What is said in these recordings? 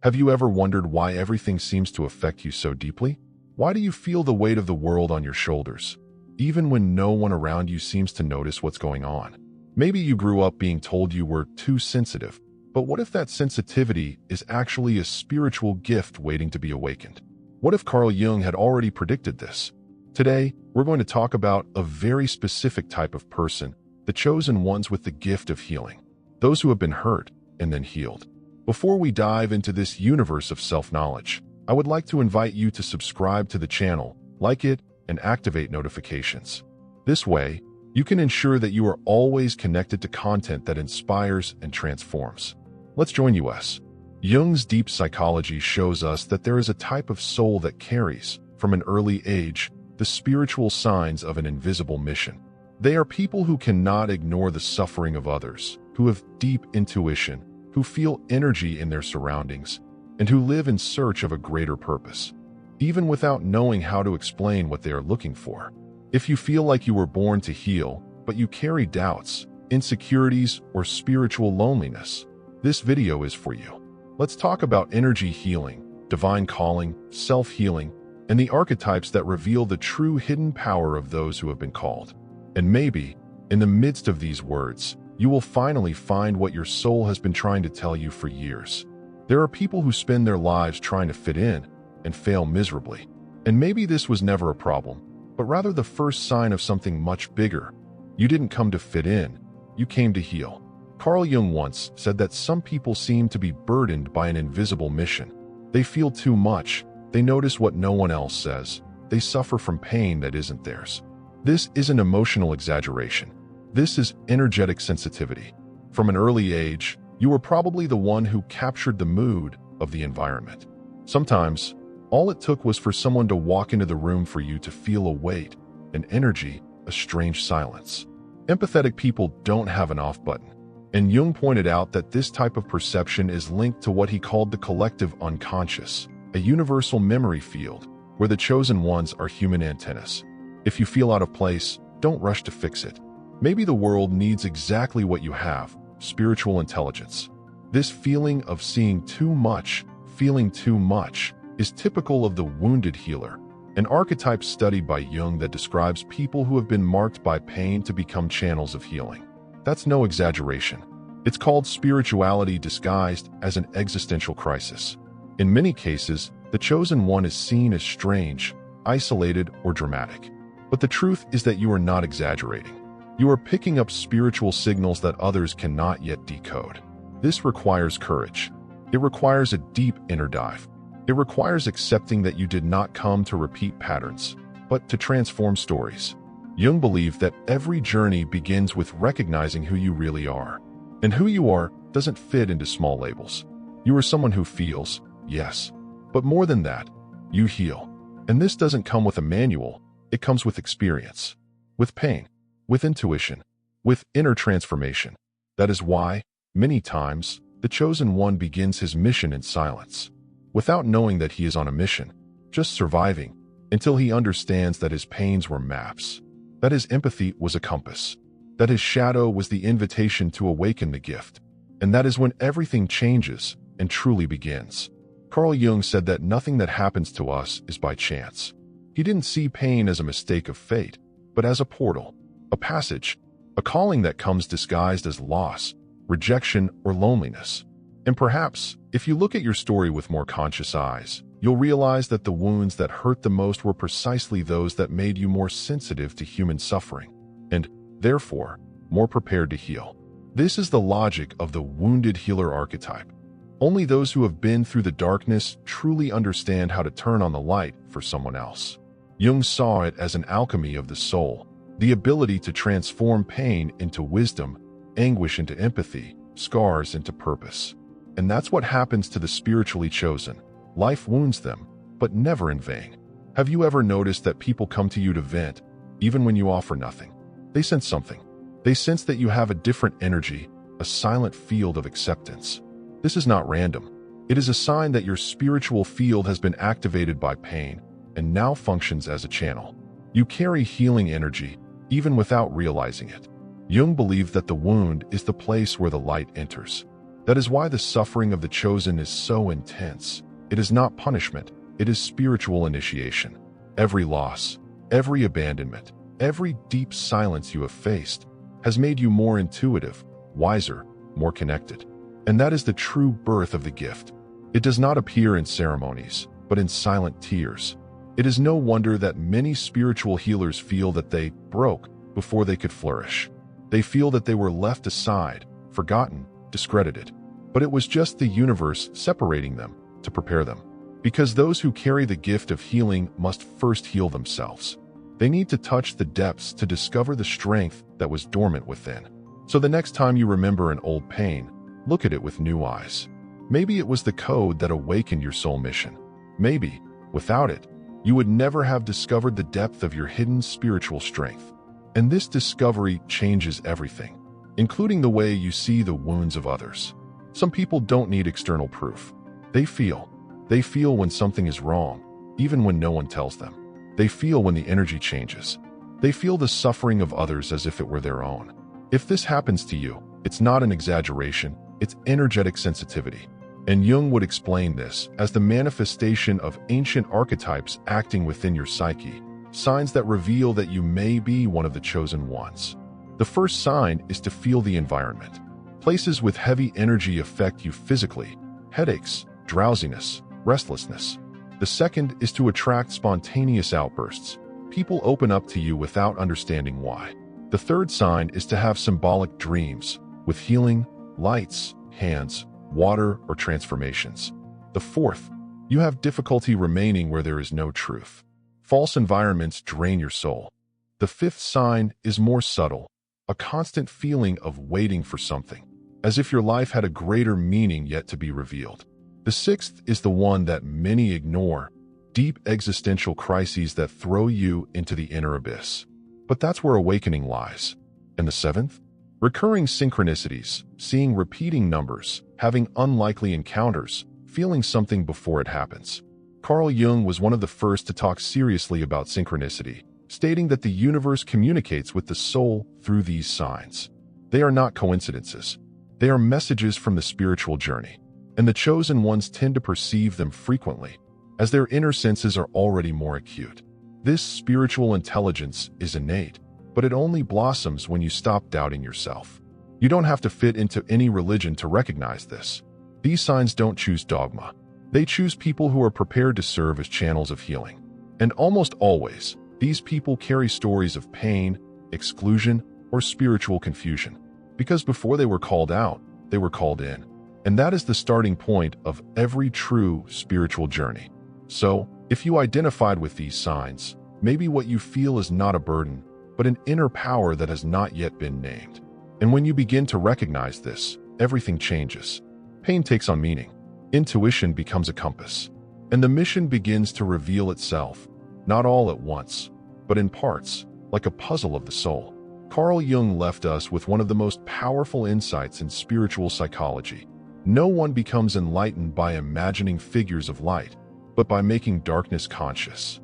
Have you ever wondered why everything seems to affect you so deeply? Why do you feel the weight of the world on your shoulders, even when no one around you seems to notice what's going on? Maybe you grew up being told you were too sensitive, but what if that sensitivity is actually a spiritual gift waiting to be awakened? What if Carl Jung had already predicted this? Today, we're going to talk about a very specific type of person, the chosen ones with the gift of healing, those who have been hurt and then healed. Before we dive into this universe of self-knowledge, I would like to invite you to subscribe to the channel, like it, and activate notifications. This way, you can ensure that you are always connected to content that inspires and transforms. Let's join us. Jung's deep psychology shows us that there is a type of soul that carries, from an early age, the spiritual signs of an invisible mission. They are people who cannot ignore the suffering of others, who have deep intuition, who feel energy in their surroundings, and who live in search of a greater purpose, even without knowing how to explain what they are looking for. If you feel like you were born to heal, but you carry doubts, insecurities, or spiritual loneliness, this video is for you. Let's talk about energy healing, divine calling, self-healing, and the archetypes that reveal the true hidden power of those who have been called. And maybe, in the midst of these words, you will finally find what your soul has been trying to tell you for years. There are people who spend their lives trying to fit in and fail miserably. And maybe this was never a problem, but rather the first sign of something much bigger. You didn't come to fit in, you came to heal. Carl Jung once said that some people seem to be burdened by an invisible mission. They feel too much, they notice what no one else says, they suffer from pain that isn't theirs. This isn't emotional exaggeration. This is energetic sensitivity. From an early age, you were probably the one who captured the mood of the environment. Sometimes, all it took was for someone to walk into the room for you to feel a weight, an energy, a strange silence. Empathetic people don't have an off button, and Jung pointed out that this type of perception is linked to what he called the collective unconscious, a universal memory field where the chosen ones are human antennas. If you feel out of place, don't rush to fix it. Maybe the world needs exactly what you have, spiritual intelligence. This feeling of seeing too much, feeling too much, is typical of the wounded healer, an archetype studied by Jung that describes people who have been marked by pain to become channels of healing. That's no exaggeration. It's called spirituality disguised as an existential crisis. In many cases, the chosen one is seen as strange, isolated, or dramatic. But the truth is that you are not exaggerating. You are picking up spiritual signals that others cannot yet decode. This requires courage. It requires a deep inner dive. It requires accepting that you did not come to repeat patterns, but to transform stories. Jung believed that every journey begins with recognizing who you really are. And who you are doesn't fit into small labels. You are someone who feels, yes. But more than that, you heal. And this doesn't come with a manual, it comes with experience, with pain, with intuition, with inner transformation. That is why, many times, the chosen one begins his mission in silence, without knowing that he is on a mission, just surviving, until he understands that his pains were maps, that his empathy was a compass, that his shadow was the invitation to awaken the gift. And that is when everything changes and truly begins. Carl Jung said that nothing that happens to us is by chance. He didn't see pain as a mistake of fate, but as a portal, a passage, a calling that comes disguised as loss, rejection, or loneliness. And perhaps, if you look at your story with more conscious eyes, you'll realize that the wounds that hurt the most were precisely those that made you more sensitive to human suffering, and, therefore, more prepared to heal. This is the logic of the wounded healer archetype. Only those who have been through the darkness truly understand how to turn on the light for someone else. Jung saw it as an alchemy of the soul, the ability to transform pain into wisdom, anguish into empathy, scars into purpose. And that's what happens to the spiritually chosen. Life wounds them, but never in vain. Have you ever noticed that people come to you to vent, even when you offer nothing? They sense something. They sense that you have a different energy, a silent field of acceptance. This is not random. It is a sign that your spiritual field has been activated by pain and now functions as a channel. You carry healing energy, even without realizing it. Jung believed that the wound is the place where the light enters. That is why the suffering of the chosen is so intense. It is not punishment, it is spiritual initiation. Every loss, every abandonment, every deep silence you have faced has made you more intuitive, wiser, more connected. And that is the true birth of the gift. It does not appear in ceremonies, but in silent tears. It is no wonder that many spiritual healers feel that they broke before they could flourish. They feel that they were left aside, forgotten, discredited. But it was just the universe separating them to prepare them. Because those who carry the gift of healing must first heal themselves. They need to touch the depths to discover the strength that was dormant within. So the next time you remember an old pain, look at it with new eyes. Maybe it was the code that awakened your soul mission. Maybe, without it, you would never have discovered the depth of your hidden spiritual strength. And this discovery changes everything, including the way you see the wounds of others. Some people don't need external proof. They feel. They feel when something is wrong, even when no one tells them. They feel when the energy changes. They feel the suffering of others as if it were their own. If this happens to you, it's not an exaggeration, it's energetic sensitivity. And Jung would explain this as the manifestation of ancient archetypes acting within your psyche, signs that reveal that you may be one of the chosen ones. The first sign is to feel the environment. Places with heavy energy affect you physically: headaches, drowsiness, restlessness. The second is to attract spontaneous outbursts. People open up to you without understanding why. The third sign is to have symbolic dreams with healing, lights, hands, water, or transformations. The fourth, you have difficulty remaining where there is no truth. False environments drain your soul. The fifth sign is more subtle, a constant feeling of waiting for something, as if your life had a greater meaning yet to be revealed. The sixth is the one that many ignore, deep existential crises that throw you into the inner abyss. But that's where awakening lies. And the seventh? Recurring synchronicities, seeing repeating numbers, having unlikely encounters, feeling something before it happens. Carl Jung was one of the first to talk seriously about synchronicity, stating that the universe communicates with the soul through these signs. They are not coincidences. They are messages from the spiritual journey, and the chosen ones tend to perceive them frequently, as their inner senses are already more acute. This spiritual intelligence is innate, but it only blossoms when you stop doubting yourself. You don't have to fit into any religion to recognize this. These signs don't choose dogma. They choose people who are prepared to serve as channels of healing. And almost always, these people carry stories of pain, exclusion, or spiritual confusion. Because before they were called out, they were called in. And that is the starting point of every true spiritual journey. So, if you identified with these signs, maybe what you feel is not a burden, but an inner power that has not yet been named. And when you begin to recognize this, everything changes. Pain takes on meaning. Intuition becomes a compass. And the mission begins to reveal itself, not all at once, but in parts, like a puzzle of the soul. Carl Jung left us with one of the most powerful insights in spiritual psychology. No one becomes enlightened by imagining figures of light, but by making darkness conscious.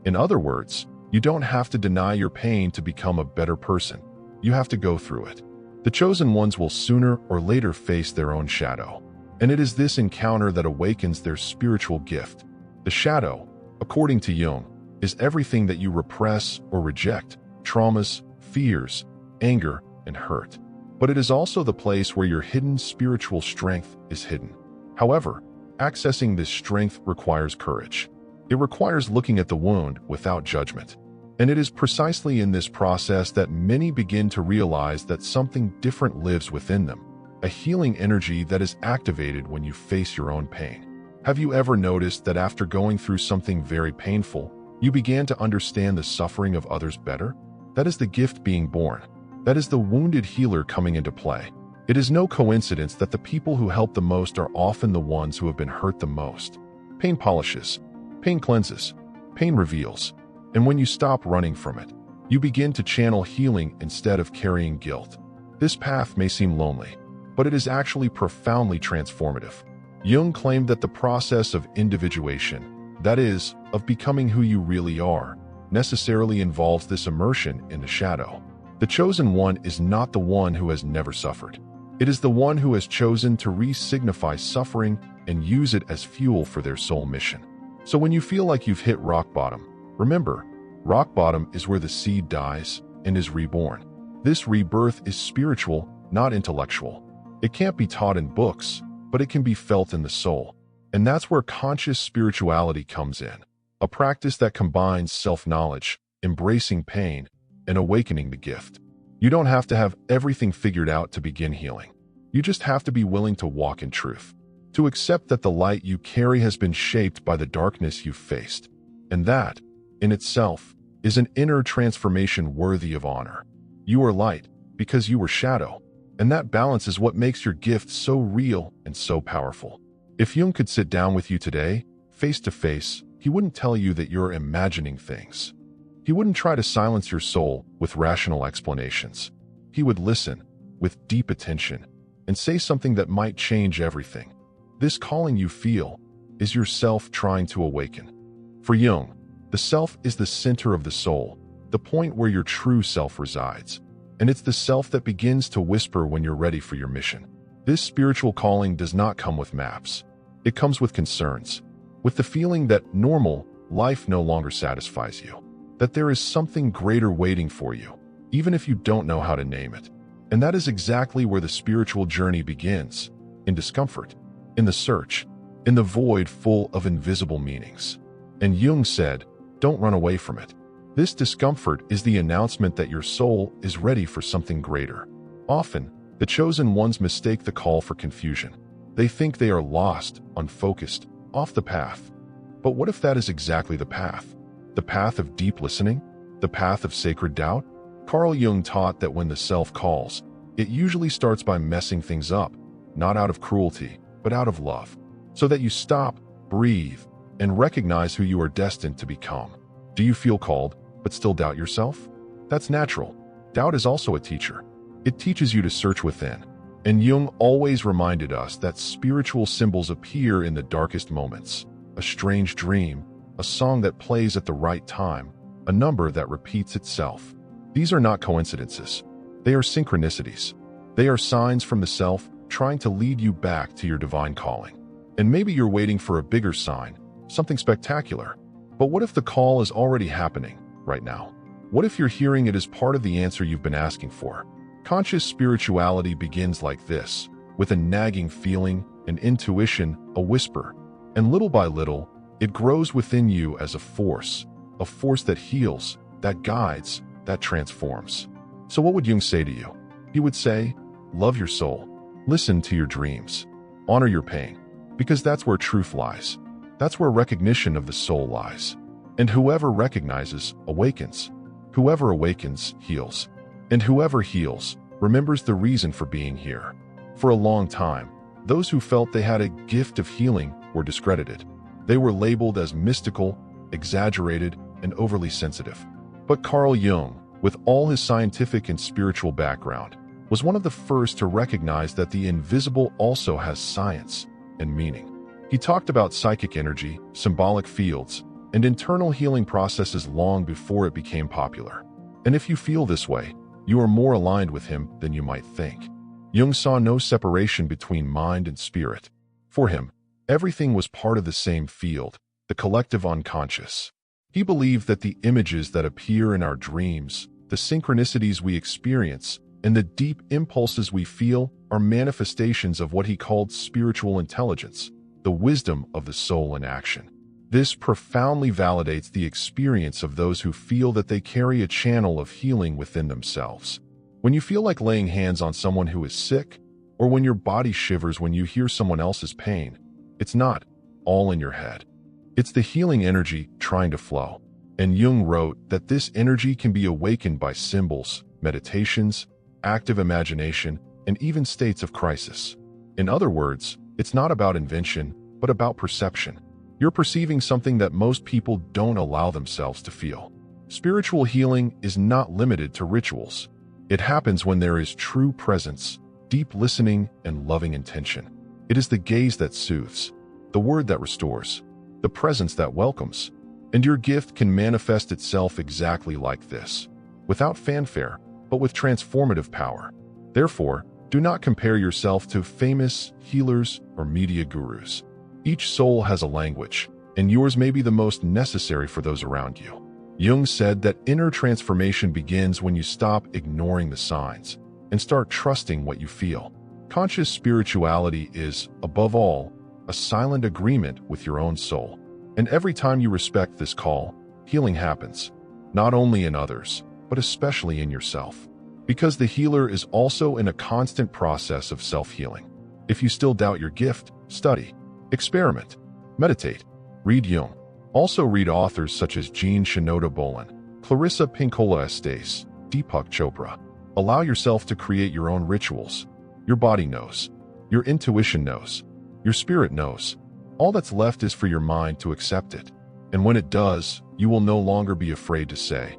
In other words, you don't have to deny your pain to become a better person. You have to go through it. The chosen ones will sooner or later face their own shadow. And it is this encounter that awakens their spiritual gift. The shadow, according to Jung, is everything that you repress or reject: traumas, fears, anger, and hurt. But it is also the place where your hidden spiritual strength is hidden. However, accessing this strength requires courage. It requires looking at the wound without judgment. And it is precisely in this process that many begin to realize that something different lives within them, a healing energy that is activated when you face your own pain. Have you ever noticed that after going through something very painful, you began to understand the suffering of others better? That is the gift being born. That is the wounded healer coming into play. It is no coincidence that the people who help the most are often the ones who have been hurt the most. Pain polishes, pain cleanses, pain reveals. And when you stop running from it, you begin to channel healing instead of carrying guilt. This path may seem lonely, but it is actually profoundly transformative. Jung claimed that the process of individuation, that is, of becoming who you really are, necessarily involves this immersion in the shadow. The chosen one is not the one who has never suffered. It is the one who has chosen to re-signify suffering and use it as fuel for their soul mission. So when you feel like you've hit rock bottom, remember, rock bottom is where the seed dies and is reborn. This rebirth is spiritual, not intellectual. It can't be taught in books, but it can be felt in the soul. And that's where conscious spirituality comes in, a practice that combines self-knowledge, embracing pain, and awakening the gift. You don't have to have everything figured out to begin healing. You just have to be willing to walk in truth, to accept that the light you carry has been shaped by the darkness you've faced. And that, in itself, is an inner transformation worthy of honor. You are light because you were shadow, and that balance is what makes your gift so real and so powerful. If Jung could sit down with you today, face to face, he wouldn't tell you that you're imagining things. He wouldn't try to silence your soul with rational explanations. He would listen with deep attention and say something that might change everything. This calling you feel is yourself trying to awaken. For Jung, the self is the center of the soul, the point where your true self resides. And it's the self that begins to whisper when you're ready for your mission. This spiritual calling does not come with maps. It comes with concerns, with the feeling that normal life no longer satisfies you, that there is something greater waiting for you, even if you don't know how to name it. And that is exactly where the spiritual journey begins, in discomfort, in the search, in the void full of invisible meanings. And Jung said, don't run away from it. This discomfort is the announcement that your soul is ready for something greater. Often, the chosen ones mistake the call for confusion. They think they are lost, unfocused, off the path. But what if that is exactly the path? The path of deep listening? The path of sacred doubt? Carl Jung taught that when the self calls, it usually starts by messing things up, not out of cruelty, but out of love, so that you stop, breathe, and recognize who you are destined to become. Do you feel called, but still doubt yourself? That's natural. Doubt is also a teacher. It teaches you to search within. And Jung always reminded us that spiritual symbols appear in the darkest moments. A strange dream, a song that plays at the right time, a number that repeats itself. These are not coincidences. They are synchronicities. They are signs from the self trying to lead you back to your divine calling. And maybe you're waiting for a bigger sign, something spectacular. But what if the call is already happening right now? What if you're hearing it as part of the answer you've been asking for? Conscious spirituality begins like this, with a nagging feeling, an intuition, a whisper. And little by little, it grows within you as a force that heals, that guides, that transforms. So what would Jung say to you? He would say, love your soul, listen to your dreams, honor your pain, because that's where truth lies. That's where recognition of the soul lies. And whoever recognizes, awakens. Whoever awakens, heals. And whoever heals, remembers the reason for being here. For a long time, those who felt they had a gift of healing were discredited. They were labeled as mystical, exaggerated, and overly sensitive. But Carl Jung, with all his scientific and spiritual background, was one of the first to recognize that the invisible also has science and meaning. He talked about psychic energy, symbolic fields, and internal healing processes long before it became popular. And if you feel this way, you are more aligned with him than you might think. Jung saw no separation between mind and spirit. For him, everything was part of the same field, the collective unconscious. He believed that the images that appear in our dreams, the synchronicities we experience, and the deep impulses we feel are manifestations of what he called spiritual intelligence, the wisdom of the soul in action. This profoundly validates the experience of those who feel that they carry a channel of healing within themselves. When you feel like laying hands on someone who is sick, or when your body shivers when you hear someone else's pain, it's not all in your head. It's the healing energy trying to flow. And Jung wrote that this energy can be awakened by symbols, meditations, active imagination, and even states of crisis. In other words, it's not about invention, but about perception. You're perceiving something that most people don't allow themselves to feel. Spiritual healing is not limited to rituals. It happens when there is true presence, deep listening, and loving intention. It is the gaze that soothes, the word that restores, the presence that welcomes. And your gift can manifest itself exactly like this, without fanfare, but with transformative power. Therefore, Do not compare yourself to famous healers or media gurus. Each soul has a language, and yours may be the most necessary for those around you. Jung said that inner transformation begins when you stop ignoring the signs and start trusting what you feel. Conscious spirituality is, above all, a silent agreement with your own soul. And every time you respect this call, healing happens, not only in others, but especially in yourself. Because the healer is also in a constant process of self-healing. If you still doubt your gift, study, experiment, meditate, read Jung. Also read authors such as Jean Shinoda Bolen, Clarissa Pinkola Estes, Deepak Chopra. Allow yourself to create your own rituals. Your body knows. Your intuition knows. Your spirit knows. All that's left is for your mind to accept it. And when it does, you will no longer be afraid to say,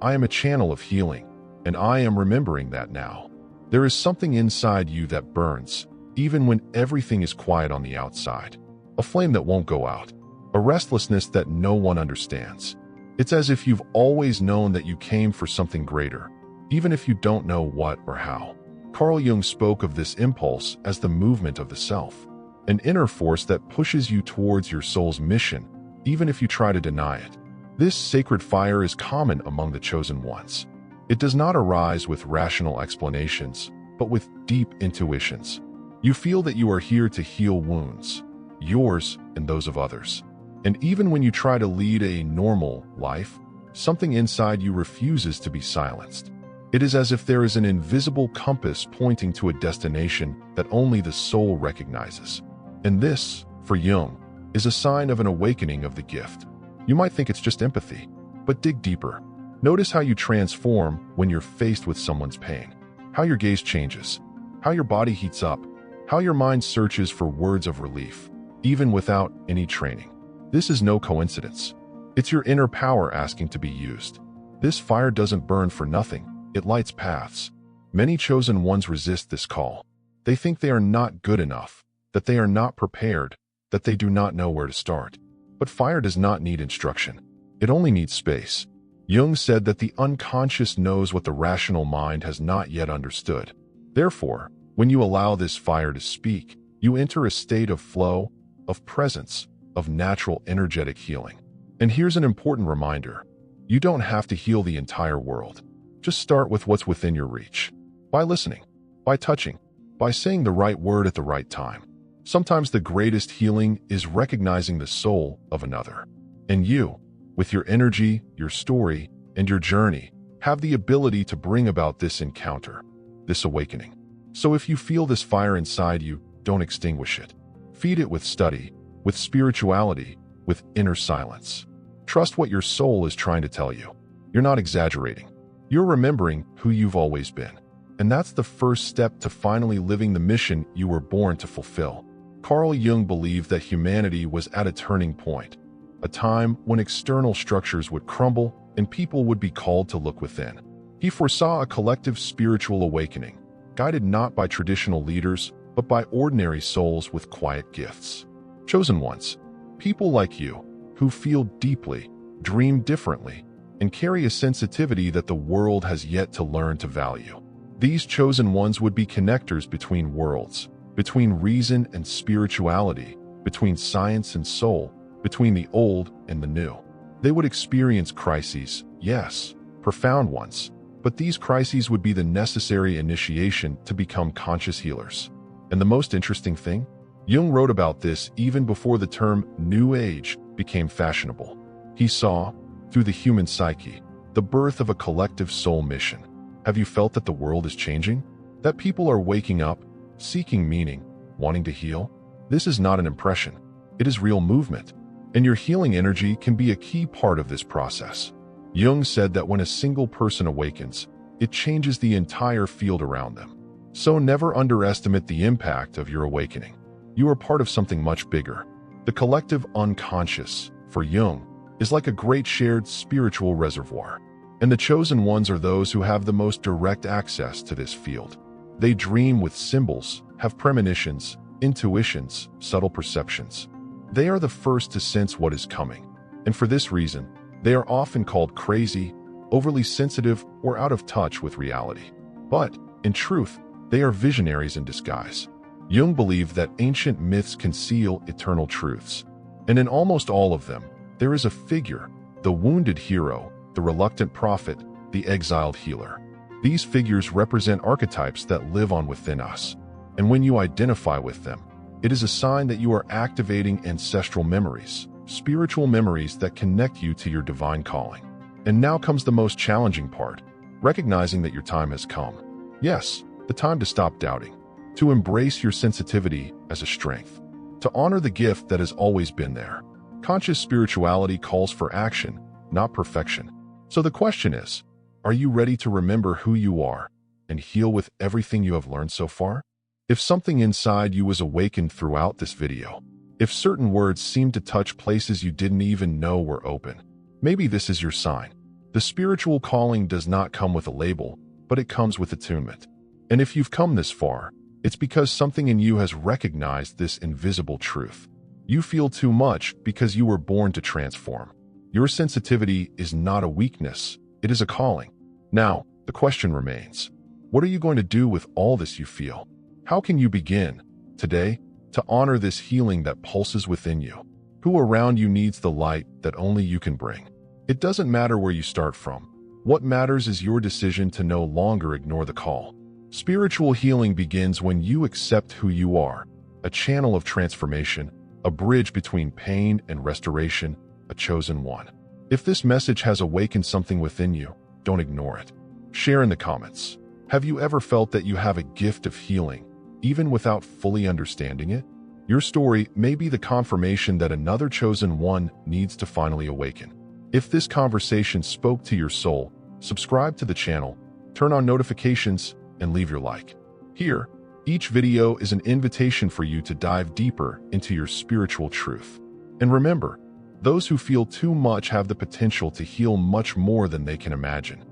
I am a channel of healing, and I am remembering that now. There is something inside you that burns, even when everything is quiet on the outside. A flame that won't go out. A restlessness that no one understands. It's as if you've always known that you came for something greater, even if you don't know what or how. Carl Jung spoke of this impulse as the movement of the self, an inner force that pushes you towards your soul's mission, even if you try to deny it. This sacred fire is common among the chosen ones. It does not arise with rational explanations, but with deep intuitions. You feel that you are here to heal wounds, yours and those of others. And even when you try to lead a normal life, something inside you refuses to be silenced. It is as if there is an invisible compass pointing to a destination that only the soul recognizes. And this, for Jung, is a sign of an awakening of the gift. You might think it's just empathy, but dig deeper. Notice how you transform when you're faced with someone's pain, how your gaze changes, how your body heats up, how your mind searches for words of relief, even without any training. This is no coincidence. It's your inner power asking to be used. This fire doesn't burn for nothing. It lights paths. Many chosen ones resist this call. They think they are not good enough, that they are not prepared, that they do not know where to start. But fire does not need instruction. It only needs space. Jung said that the unconscious knows what the rational mind has not yet understood. Therefore, when you allow this fire to speak, you enter a state of flow, of presence, of natural energetic healing. And here's an important reminder. You don't have to heal the entire world. Just start with what's within your reach. By listening, by touching, by saying the right word at the right time. Sometimes the greatest healing is recognizing the soul of another. And you, with your energy, your story, and your journey, have the ability to bring about this encounter, this awakening. So if you feel this fire inside you, don't extinguish it. Feed it with study, with spirituality, with inner silence. Trust what your soul is trying to tell you. You're not exaggerating. You're remembering who you've always been. And that's the first step to finally living the mission you were born to fulfill. Carl Jung believed that humanity was at a turning point, a time when external structures would crumble and people would be called to look within. He foresaw a collective spiritual awakening, guided not by traditional leaders, but by ordinary souls with quiet gifts. Chosen ones, people like you, who feel deeply, dream differently, and carry a sensitivity that the world has yet to learn to value. These chosen ones would be connectors between worlds, between reason and spirituality, between science and soul, between the old and the new. They would experience crises, yes, profound ones, but these crises would be the necessary initiation to become conscious healers. And the most interesting thing? Jung wrote about this even before the term New Age became fashionable. He saw, through the human psyche, the birth of a collective soul mission. Have you felt that the world is changing? That people are waking up, seeking meaning, wanting to heal? This is not an impression. It is real movement. And your healing energy can be a key part of this process. Jung said that when a single person awakens, it changes the entire field around them. So never underestimate the impact of your awakening. You are part of something much bigger. The collective unconscious, for Jung, is like a great shared spiritual reservoir. And the chosen ones are those who have the most direct access to this field. They dream with symbols, have premonitions, intuitions, subtle perceptions. They are the first to sense what is coming. And for this reason, they are often called crazy, overly sensitive, or out of touch with reality. But, in truth, They are visionaries in disguise. Jung believed that ancient myths conceal eternal truths. And in almost all of them, there is a figure, the wounded hero, the reluctant prophet, the exiled healer. These figures represent archetypes that live on within us. And when you identify with them, it is a sign that you are activating ancestral memories, spiritual memories that connect you to your divine calling. And now comes the most challenging part, recognizing that your time has come. Yes, the time to stop doubting, to embrace your sensitivity as a strength, to honor the gift that has always been there. Conscious spirituality calls for action, not perfection. So the question is, are you ready to remember who you are and heal with everything you have learned so far? If something inside you was awakened throughout this video, if certain words seemed to touch places you didn't even know were open, maybe this is your sign. The spiritual calling does not come with a label, but it comes with attunement. And if you've come this far, it's because something in you has recognized this invisible truth. You feel too much because you were born to transform. Your sensitivity is not a weakness, it is a calling. Now, the question remains, what are you going to do with all this you feel? How can you begin, today, to honor this healing that pulses within you? Who around you needs the light that only you can bring? It doesn't matter where you start from. What matters is your decision to no longer ignore the call. Spiritual healing begins when you accept who you are, a channel of transformation, a bridge between pain and restoration, a chosen one. If this message has awakened something within you, don't ignore it. Share in the comments. Have you ever felt that you have a gift of healing, even without fully understanding it? Your story may be the confirmation that another chosen one needs to finally awaken. If this conversation spoke to your soul, subscribe to the channel, turn on notifications, and leave your like. Here, each video is an invitation for you to dive deeper into your spiritual truth. And remember, those who feel too much have the potential to heal much more than they can imagine.